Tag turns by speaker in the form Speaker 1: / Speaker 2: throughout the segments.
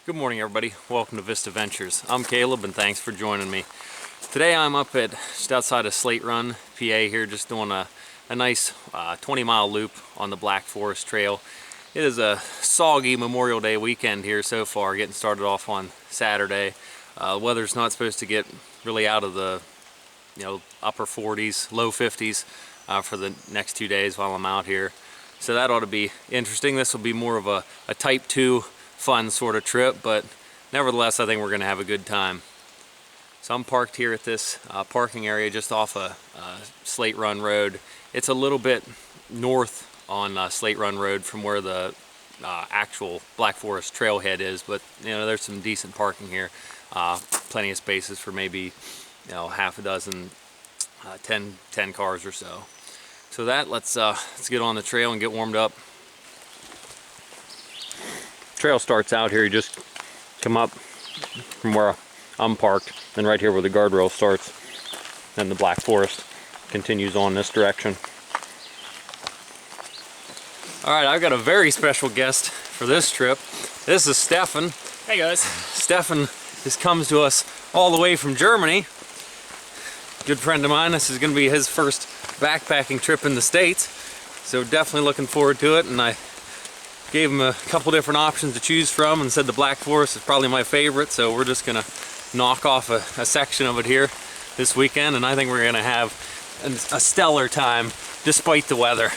Speaker 1: Good morning, everybody. Welcome to Vista Ventures. I'm Caleb, and thanks for joining me. Today I'm up at just outside of Slate Run, PA here, just doing a nice 20-mile loop on the Black Forest Trail. It is a soggy Memorial Day weekend here so far, getting started off on Saturday. Weather's not supposed to get really out of the upper 40s, low 50s for the next 2 days while I'm out here. So that ought to be interesting. This will be more of a type 2 fun sort of trip, but nevertheless I think we're going to have a good time. So I'm parked here at this parking area just off a Slate Run Road. It's a little bit north on Slate Run Road from where the actual Black Forest Trailhead is, but there's some decent parking here. Plenty of spaces for maybe half a dozen, 10 cars or so. So let's get on the trail and get warmed up. Trail starts out here. You just come up from where I'm parked, and right here where the guardrail starts, then the Black Forest continues on this direction. Alright, I've got a very special guest for this trip. This is Stefan.
Speaker 2: Hey guys.
Speaker 1: Stefan comes to us all the way from Germany. Good friend of mine. This is going to be his first backpacking trip in the States, so definitely looking forward to it. And I gave him a couple different options to choose from and said the Black Forest is probably my favorite, so we're just gonna knock off a section of it here this weekend, and I think we're gonna have a stellar time despite the weather.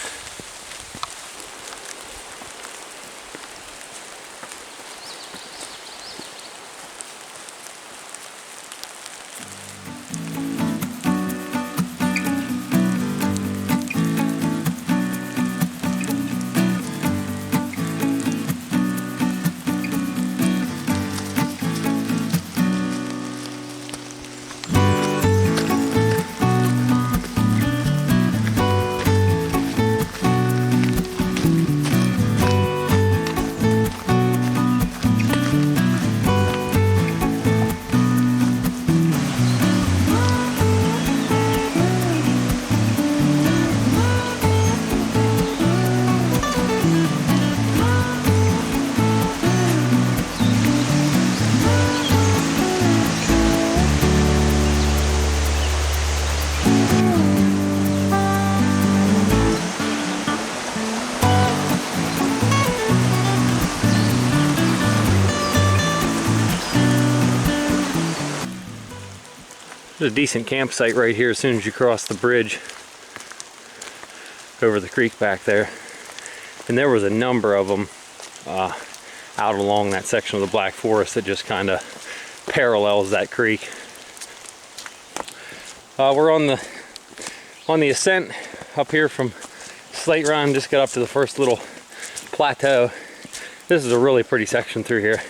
Speaker 1: There's a decent campsite right here as soon as you cross the bridge over the creek back there. And there was a number of them out along that section of the Black Forest that just kind of parallels that creek. We're on the ascent up here from Slate Run. Just got up to the first little plateau. This is a really pretty section through here.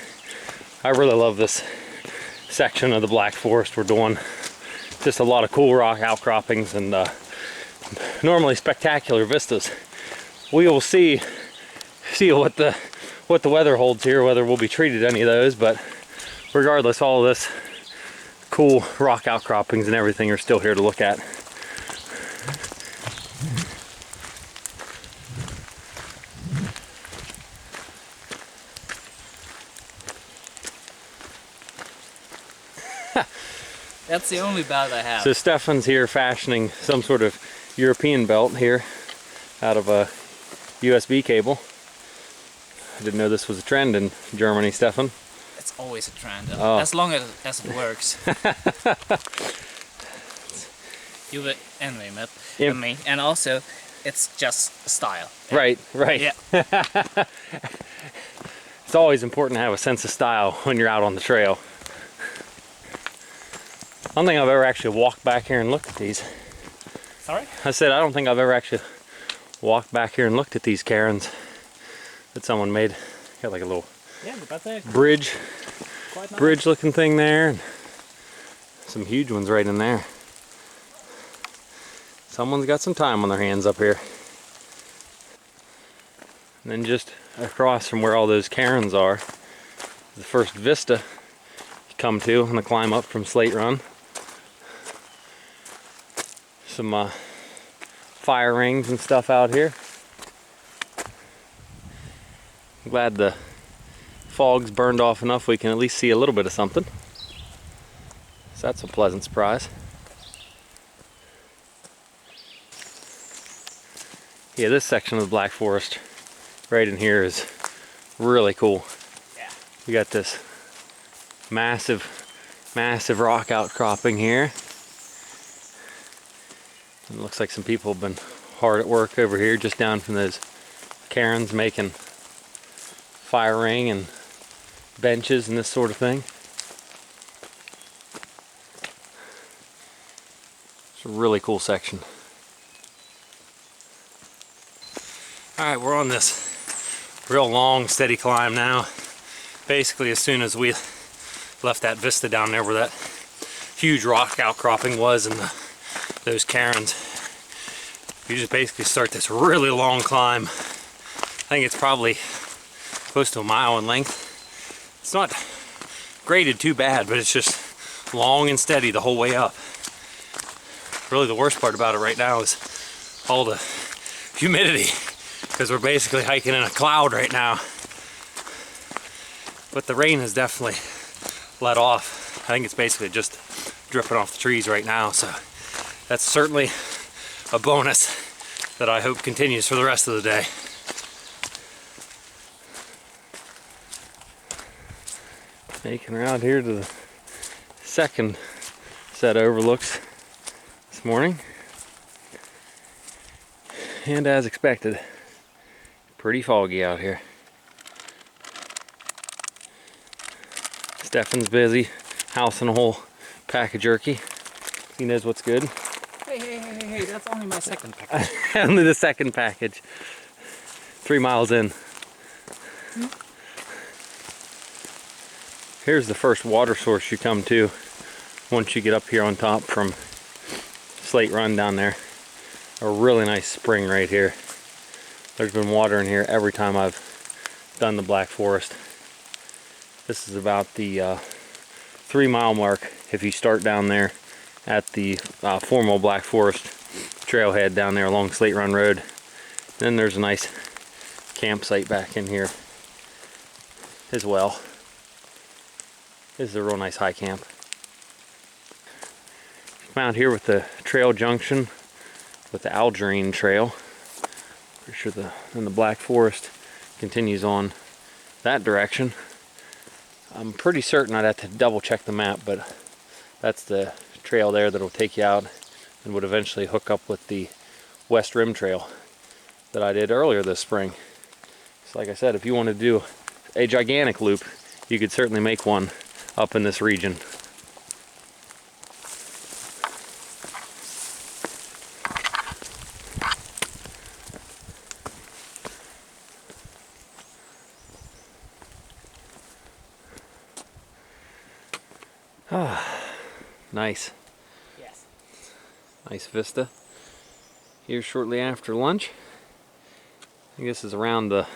Speaker 1: I really love this section of the Black Forest we're doing. Just a lot of cool rock outcroppings and normally spectacular vistas. We will see what the weather holds here, whether we'll be treated any of those, but regardless, all of this cool rock outcroppings and everything are still here to look at.
Speaker 2: That's the only belt I have.
Speaker 1: So Stefan's here fashioning some sort of European belt here out of a USB cable. I didn't know this was a trend in Germany, Stefan.
Speaker 2: It's always a trend,
Speaker 1: Oh.
Speaker 2: as long as it works. You would envy me, and also it's just a style.
Speaker 1: Right.
Speaker 2: Yeah.
Speaker 1: It's always important to have a sense of style when you're out on the trail. I don't think I've ever actually walked back here and looked at these.
Speaker 2: Sorry?
Speaker 1: I said I don't think I've ever actually walked back here and looked at these cairns that someone made. Got like a little bridge looking thing there. And some huge ones right in there. Someone's got some time on their hands up here. And then just across from where all those cairns are, the first vista you come to on the climb up from Slate Run. Some fire rings and stuff out here. I'm glad the fog's burned off enough we can at least see a little bit of something. So that's a pleasant surprise. Yeah, this section of the Black Forest right in here is really cool.
Speaker 2: Yeah.
Speaker 1: We got this massive rock outcropping here. It looks like some people have been hard at work over here just down from those cairns making fire ring and benches and this sort of thing. It's a really cool section. Alright, we're on this real long, steady climb now. Basically, as soon as we left that vista down there where that huge rock outcropping was and those cairns, you just basically start this really long climb. I think it's probably close to a mile in length. It's not graded too bad, but it's just long and steady the whole way up. Really, the worst part about it right now is all the humidity, because we're basically hiking in a cloud right now. But the rain has definitely let off. I think it's basically just dripping off the trees right now, so that's certainly a bonus that I hope continues for the rest of the day. Making her out here to the second set of overlooks this morning. And as expected, pretty foggy out here. Stefan's busy housing a whole pack of jerky. He knows what's good.
Speaker 2: Hey, that's only my second package.
Speaker 1: Only the second package. 3 miles in. Here's the first water source you come to once you get up here on top from Slate Run down there. A really nice spring right here. There's been water in here every time I've done the Black Forest. This is about the 3 mile mark if you start down there at the formal Black Forest trailhead down there along Slate Run Road. Then there's a nice campsite back in here as well. This is a real nice high camp. I'm out here with the trail junction with the Daugherty Trail. Pretty sure the Black Forest continues on that direction. I'm pretty certain I'd have to double check the map, but that's the trail there that'll take you out and would eventually hook up with the West Rim Trail that I did earlier this spring. So like I said, if you want to do a gigantic loop, you could certainly make one up in this region. Nice.
Speaker 2: Yes.
Speaker 1: Nice vista. Here shortly after lunch. I think this is around the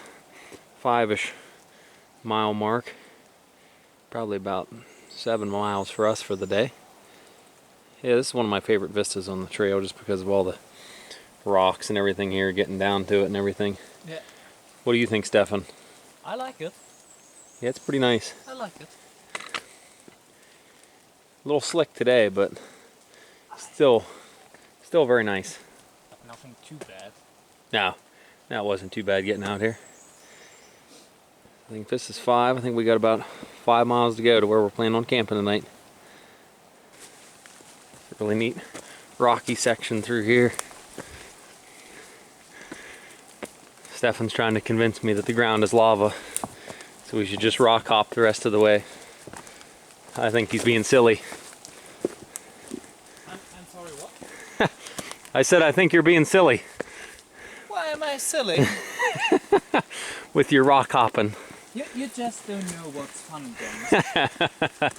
Speaker 1: 5-ish mile mark. Probably about 7 miles for us for the day. Yeah, this is one of my favorite vistas on the trail just because of all the rocks and everything here, getting down to it and everything.
Speaker 2: Yeah.
Speaker 1: What do you think, Stefan?
Speaker 2: I like it.
Speaker 1: Yeah, it's pretty nice.
Speaker 2: I like it.
Speaker 1: A little slick today, but still very nice.
Speaker 2: But nothing too bad.
Speaker 1: No, that wasn't too bad getting out here. I think this is 5. I think we got about 5 miles to go to where we're planning on camping tonight. Really neat rocky section through here. Stefan's trying to convince me that the ground is lava, so we should just rock hop the rest of the way. I think he's being silly.
Speaker 2: I'm sorry, what?
Speaker 1: I said I think you're being silly.
Speaker 2: Why am I silly?
Speaker 1: With your rock hopping.
Speaker 2: You just don't know what's fun, James.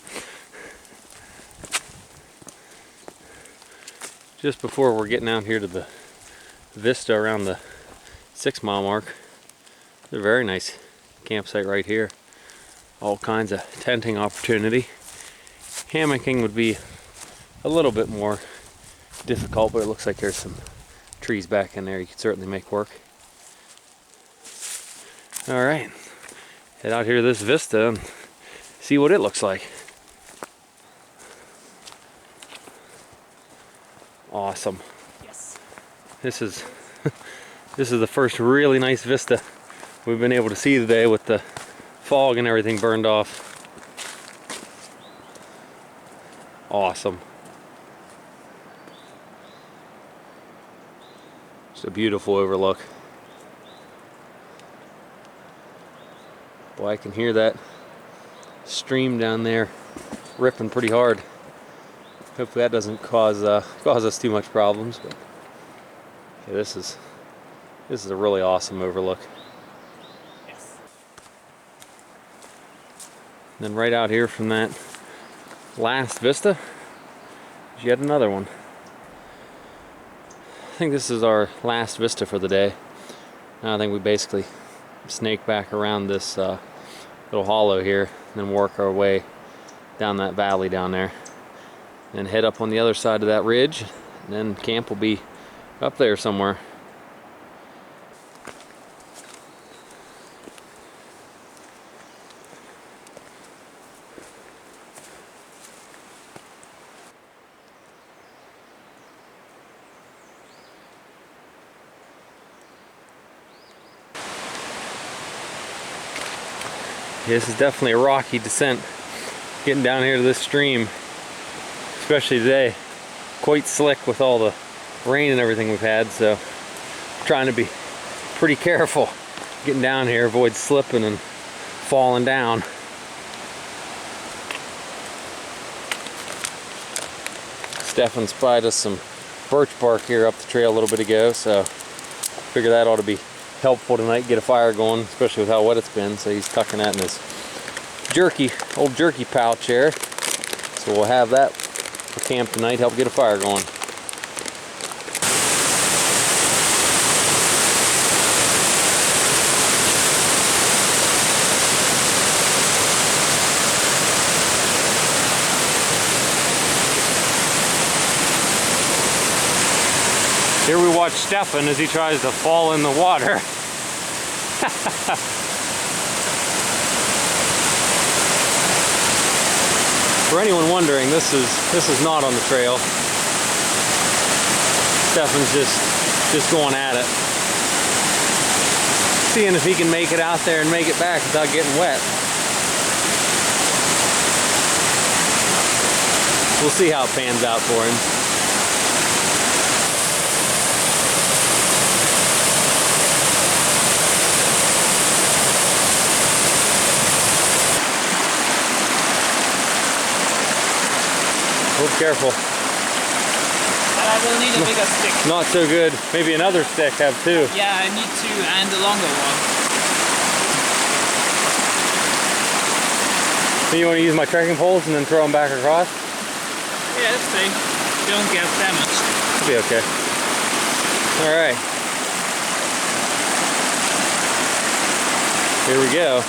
Speaker 1: Just before we're getting out here to the Vista around the 6 mile mark, there's a very nice campsite right here. All kinds of tenting opportunity. Hammocking would be a little bit more difficult, but it looks like there's some trees back in there you could certainly make work. Alright, head out here to this vista and see what it looks like. Awesome.
Speaker 2: Yes.
Speaker 1: This is this is the first really nice vista we've been able to see today with the fog and everything burned off. Awesome. Just a beautiful overlook. Boy, I can hear that stream down there ripping pretty hard. Hopefully that doesn't cause us too much problems. But yeah, this is a really awesome overlook.
Speaker 2: Yes.
Speaker 1: And then right out here from that last vista is yet another one. I think this is our last vista for the day. Now I think we basically snake back around this little hollow here and then work our way down that valley down there and head up on the other side of that ridge, and then camp will be up there somewhere. This is definitely a rocky descent getting down here to this stream, especially today. Quite slick with all the rain and everything we've had, so I'm trying to be pretty careful getting down here, avoid slipping and falling down. Stefan spied us some birch bark here up the trail a little bit ago, so figure that ought to be helpful tonight, get a fire going, especially with how wet it's been. So he's tucking that in his old jerky pouch here. So we'll have that for camp tonight, help get a fire going. Here we watch Stefan as he tries to fall in the water. For anyone wondering, this is not on the trail. Stefan's just going at it, seeing if he can make it out there and make it back without getting wet. We'll see how it pans out for him. Oh, careful.
Speaker 2: But I will need a bigger stick.
Speaker 1: Not so good. Maybe another stick, have two.
Speaker 2: Yeah, I need two and a longer one.
Speaker 1: So you want to use my trekking poles and then throw them back across?
Speaker 2: Yeah, if they don't get damaged.
Speaker 1: It'll be okay. Alright. Here we go.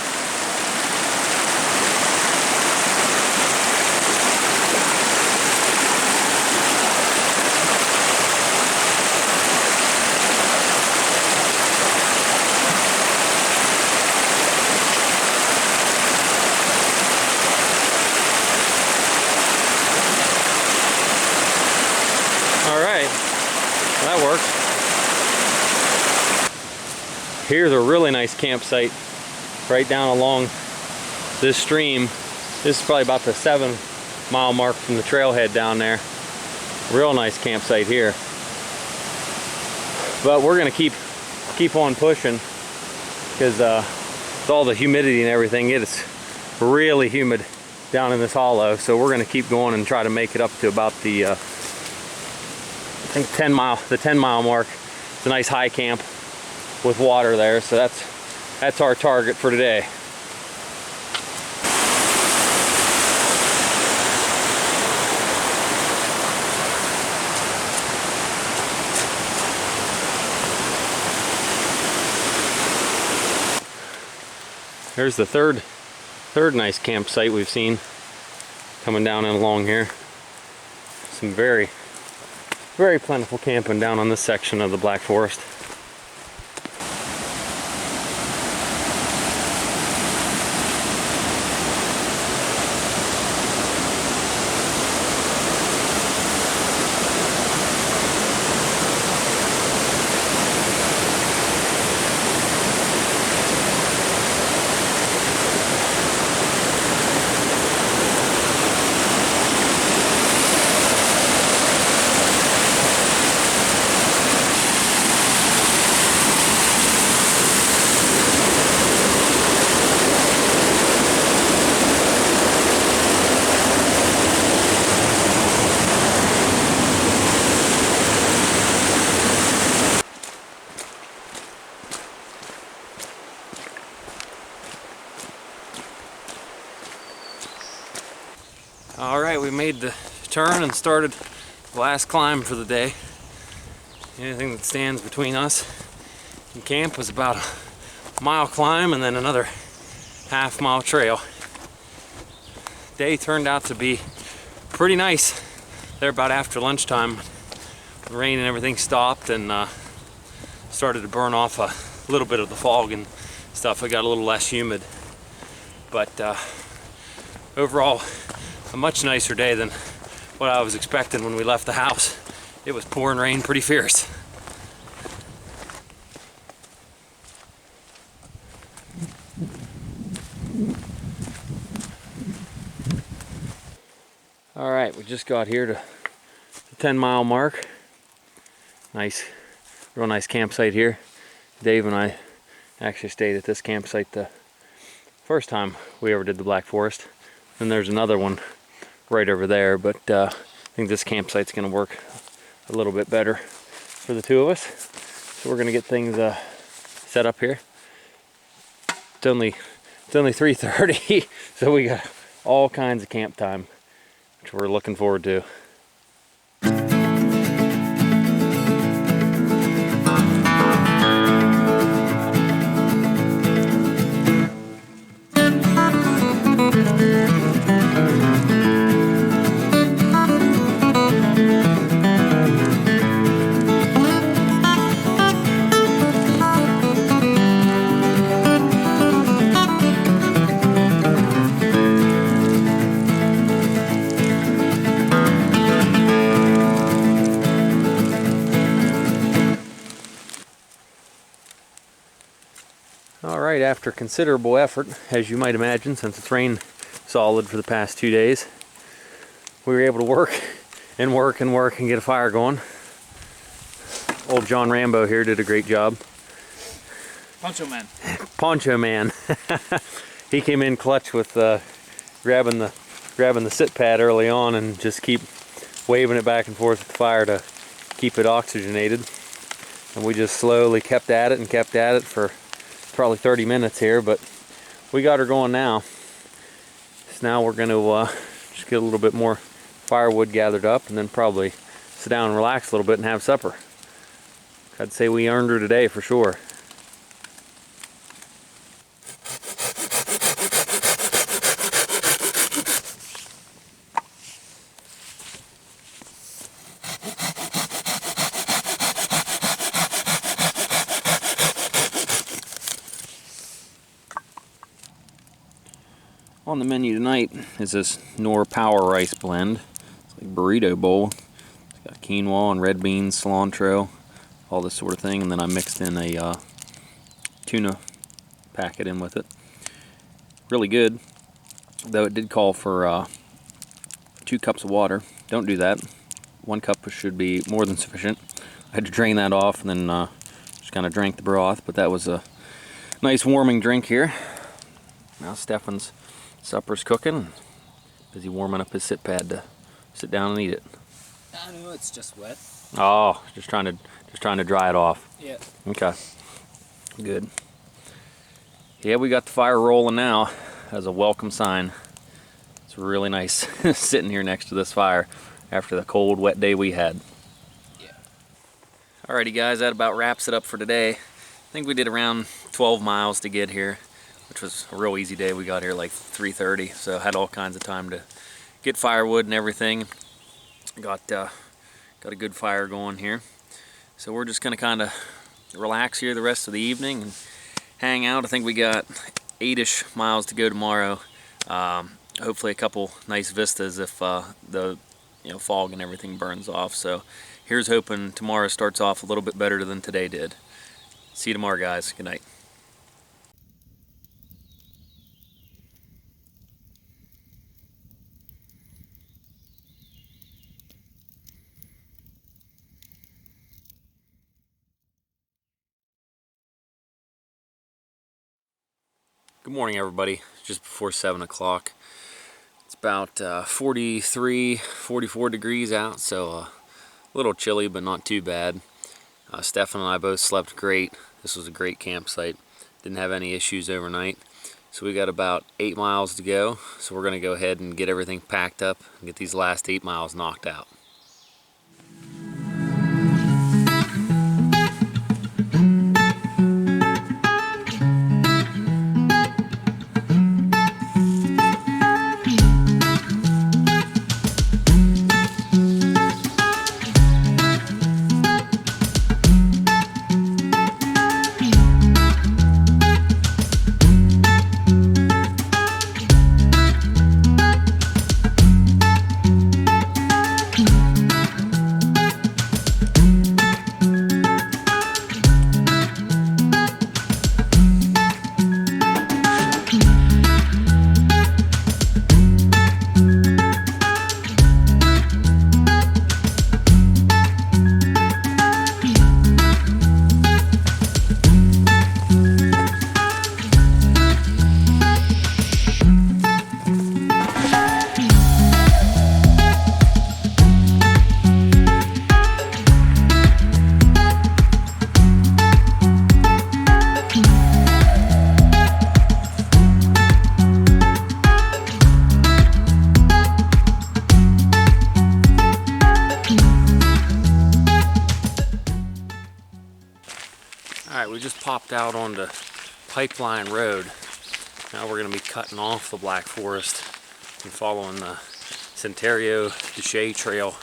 Speaker 1: That works. Here's a really nice campsite right down along this stream. This is probably about the 7-mile mark from the trailhead down there. Real nice campsite here. But we're gonna keep on pushing because with all the humidity and everything, it is really humid down in this hollow. So we're gonna keep going and try to make it up to about the I think 10 mile mark. It's a nice high camp with water there, so that's our target for today. There's the third nice campsite we've seen coming down and along here. Some very plentiful camping down on this section of the Black Forest. All right, we made the turn and started the last climb for the day. Anything that stands between us and camp was about a mile climb and then another half-mile trail. Day turned out to be pretty nice there about after lunchtime. The rain and everything stopped and started to burn off a little bit of the fog and stuff. It got a little less humid, but overall a much nicer day than what I was expecting when we left the house. It was pouring rain pretty fierce. All right, we just got here to the 10-mile mark. Real nice campsite here. Dave and I actually stayed at this campsite the first time we ever did the Black Forest. And there's another one right over there, but I think this campsite's gonna work a little bit better for the two of us. So we're gonna get things set up here. It's only 3:30, so we got all kinds of camp time, which we're looking forward to. Alright, after considerable effort, as you might imagine, since it's rained solid for the past 2 days, we were able to work and get a fire going. Old John Rambo here did a great job.
Speaker 2: Poncho Man.
Speaker 1: Poncho Man. He came in clutch with grabbing the sit pad early on and just keep waving it back and forth with the fire to keep it oxygenated. And we just slowly kept at it for probably 30 minutes here, but we got her going now. So now we're going to just get a little bit more firewood gathered up and then probably sit down and relax a little bit and have supper. I'd say we earned her today for sure. On the menu tonight is this Knorr Power Rice blend. It's like a burrito bowl. It's got quinoa and red beans, cilantro, all this sort of thing, and then I mixed in a tuna packet in with it. Really good, though it did call for 2 cups of water. Don't do that. 1 cup should be more than sufficient. I had to drain that off and then just kind of drank the broth, but that was a nice warming drink here. Now Stefan's supper's cooking. Busy warming up his sit pad to sit down and eat it.
Speaker 2: I know it's just wet.
Speaker 1: Oh, just trying to dry it off.
Speaker 2: Yeah.
Speaker 1: Okay. Good. Yeah, we got the fire rolling now as a welcome sign. It's really nice sitting here next to this fire after the cold, wet day we had.
Speaker 2: Yeah.
Speaker 1: Alrighty guys, that about wraps it up for today. I think we did around 12 miles to get here, which was a real easy day. We got here like 3:30, so had all kinds of time to get firewood and everything. Got a good fire going here. So we're just gonna kind of relax here the rest of the evening and hang out. I think we got 8-ish miles to go tomorrow. Hopefully a couple nice vistas if the fog and everything burns off. So here's hoping tomorrow starts off a little bit better than today did. See you tomorrow, guys. Good night. Good morning, everybody. Just before 7 o'clock. It's about 43, 44 degrees out, so a little chilly, but not too bad. Stefan and I both slept great. This was a great campsite. Didn't have any issues overnight. So we got about 8 miles to go, so we're gonna go ahead and get everything packed up and get these last 8 miles knocked out. Alright, we just popped out onto Pipeline Road. Now we're going to be cutting off the Black Forest and following the Sentiero DiShay Trail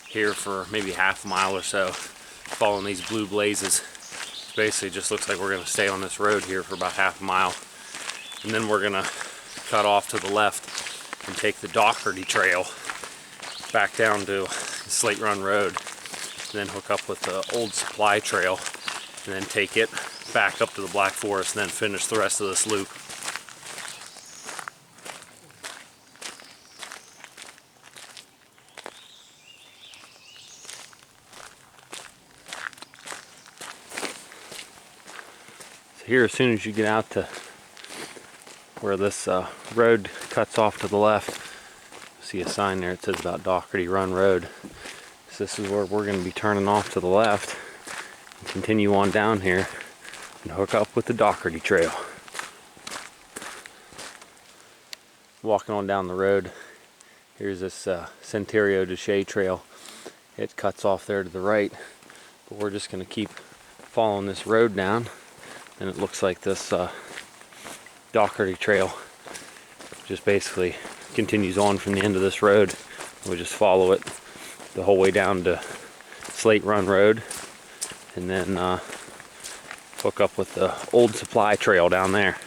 Speaker 1: here for maybe half a mile or so, following these blue blazes. Basically just looks like we're going to stay on this road here for about half a mile, and then we're going to cut off to the left and take the Dougherty Trail back down to Slate Run Road, and then hook up with the old supply trail and then take it back up to the Black Forest and then finish the rest of this loop. So here, as soon as you get out to where this road cuts off to the left, see a sign there. It says about Dougherty Run Road. So this is where we're going to be turning off to the left and continue on down here and hook up with the Docherty Trail. Walking on down the road, here's this Sentiero DiShay Trail. It cuts off there to the right, but we're just going to keep following this road down, and it looks like this Dougherty Trail just basically continues on from the end of this road. We just follow it the whole way down to Slate Run Road, and then hook up with the old supply trail down there.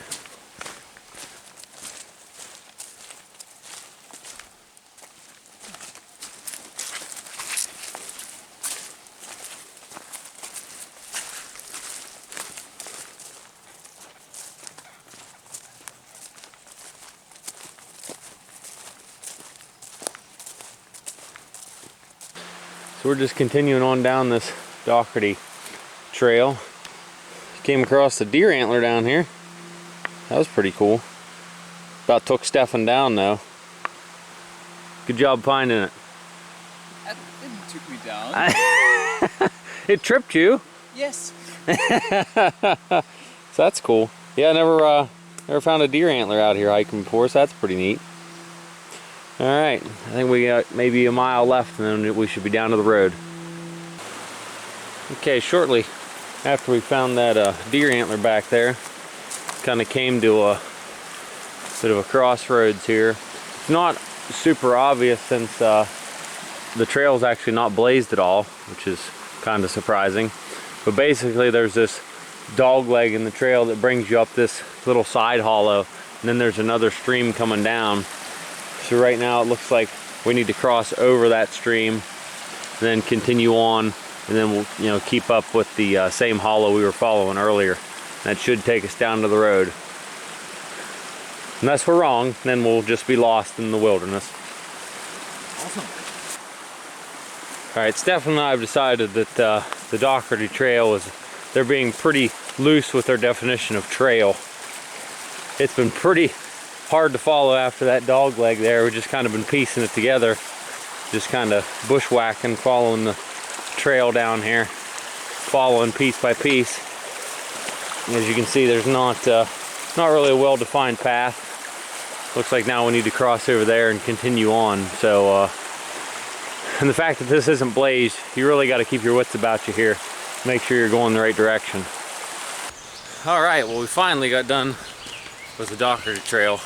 Speaker 1: So we're just continuing on down this Dougherty Trail. Came across a deer antler down here. That was pretty cool. About took Stefan down though. Good job finding it.
Speaker 2: It didn't took me down.
Speaker 1: It tripped you.
Speaker 2: Yes.
Speaker 1: So that's cool. Yeah, I never found a deer antler out here hiking before, so that's pretty neat. Alright, I think we got maybe a mile left and then we should be down to the road. Okay, shortly after we found that deer antler back there, kind of came to a bit of a crossroads here. It's not super obvious since the trail is actually not blazed at all, which is kind of surprising. But basically there's this dog leg in the trail that brings you up this little side hollow, and then there's another stream coming down. So right now it looks like we need to cross over that stream and then continue on, and then we'll keep up with the same hollow we were following earlier. That should take us down to the road. Unless we're wrong, then we'll just be lost in the wilderness.
Speaker 2: Awesome.
Speaker 1: Alright, Stefan and I have decided that the Dougherty Trail they're being pretty loose with their definition of trail. It's been pretty hard to follow after that dog leg there. We've just kind of been piecing it together, just kind of bushwhacking, following the trail down here, following piece by piece. As you can see, there's not not really a well-defined path. Looks like now we need to cross over there and continue on. So, and the fact that this isn't blazed, you really got to keep your wits about you here. Make sure you're going the right direction. All right, well, we finally got done with the Dougherty Trail,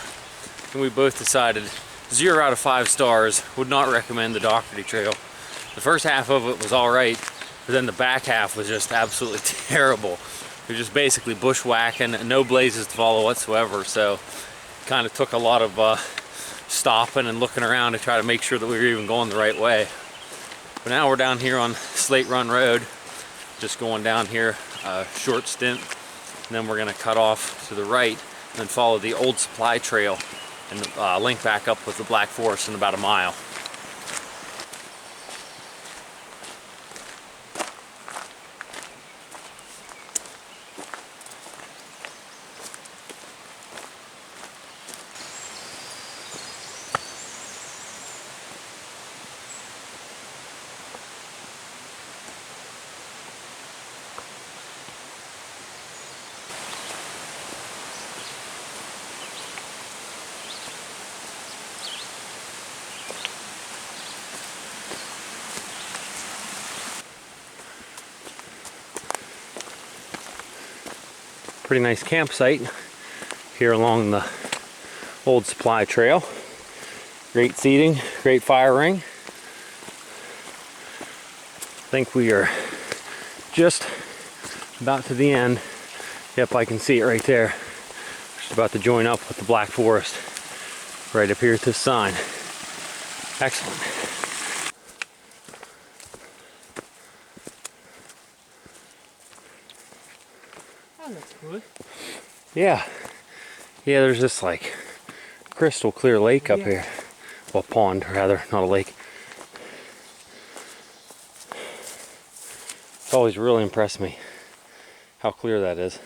Speaker 1: and we both decided 0 out of 5 stars. Would not recommend the Dougherty Trail. The first half of it was all right, but then the back half was just absolutely terrible. You're just basically bushwhacking, no blazes to follow whatsoever. So kind of took a lot of stopping and looking around to try to make sure that we were even going the right way. But now we're down here on Slate Run Road, just going down here a short stint, and then we're going to cut off to the right and then follow the old supply trail and link back up with the Black Forest in about a mile. Pretty nice campsite here along the old supply trail. Great seating, great fire ring. I think we are just about to the end. Yep, I can see it right there. Just about to join up with the Black Forest right up here at this sign. Excellent.
Speaker 2: Oh, that's cool.
Speaker 1: Yeah, there's this like crystal clear lake up here. Well, pond rather, not a lake. It's always really impressed me how clear that is.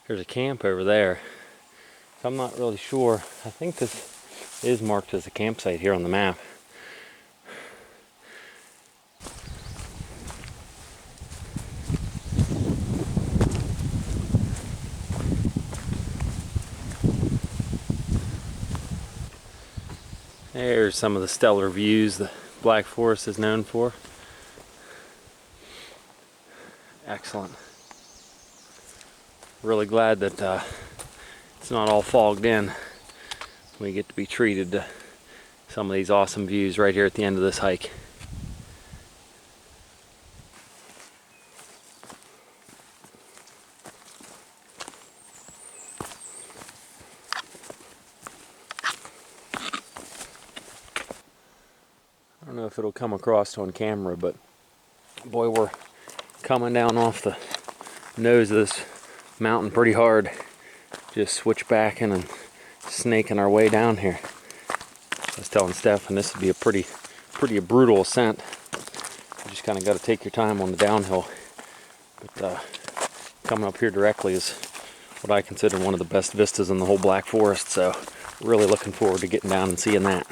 Speaker 1: There's a camp over there. So I'm not really sure. I think this is marked as a campsite here on the map. There's some of the stellar views the Black Forest is known for. Excellent. Really glad that it's not all fogged in. We get to be treated to some of these awesome views right here at the end of this hike. I don't know if it'll come across on camera, but boy, we're coming down off the nose of this mountain pretty hard. Just switchbacking and snaking our way down here. I was telling Steph, and this would be a pretty brutal ascent. You just kind of got to take your time on the downhill. But coming up here directly is what I consider one of the best vistas in the whole Black Forest. So really looking forward to getting down and seeing that.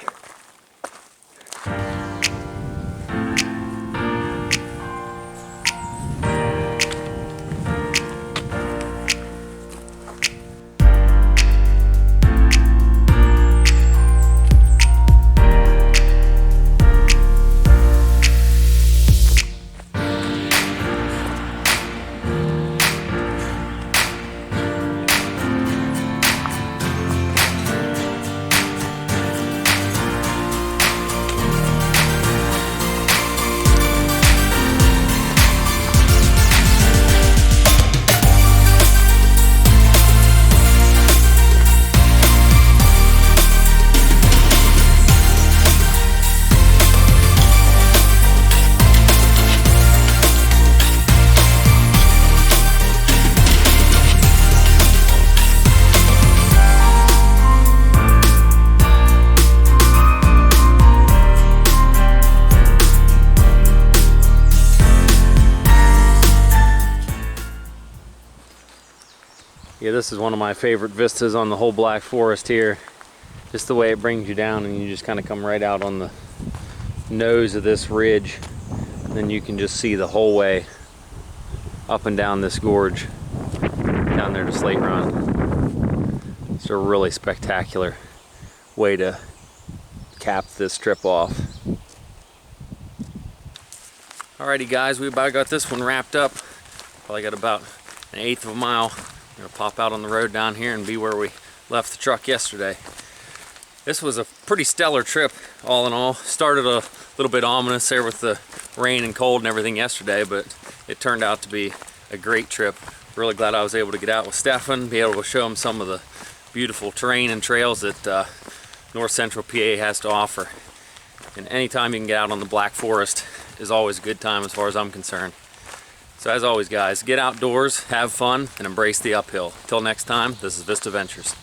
Speaker 1: Yeah, this is one of my favorite vistas on the whole Black Forest here. Just the way it brings you down and you just kind of come right out on the nose of this ridge. And then you can just see the whole way up and down this gorge down there to Slate Run. It's a really spectacular way to cap this trip off. Alrighty guys, we about got this one wrapped up. Probably got about 1/8 of a mile. We're gonna pop out on the road down here and be where we left the truck yesterday. This was a pretty stellar trip all in all. Started a little bit ominous there with the rain and cold and everything yesterday, but it turned out to be a great trip. Really glad I was able to get out with Stefan, be able to show him some of the beautiful terrain and trails that North Central PA has to offer. And anytime you can get out on the Black Forest is always a good time as far as I'm concerned. So as always guys, get outdoors, have fun, and embrace the uphill. Till next time, this is Vista Ventures.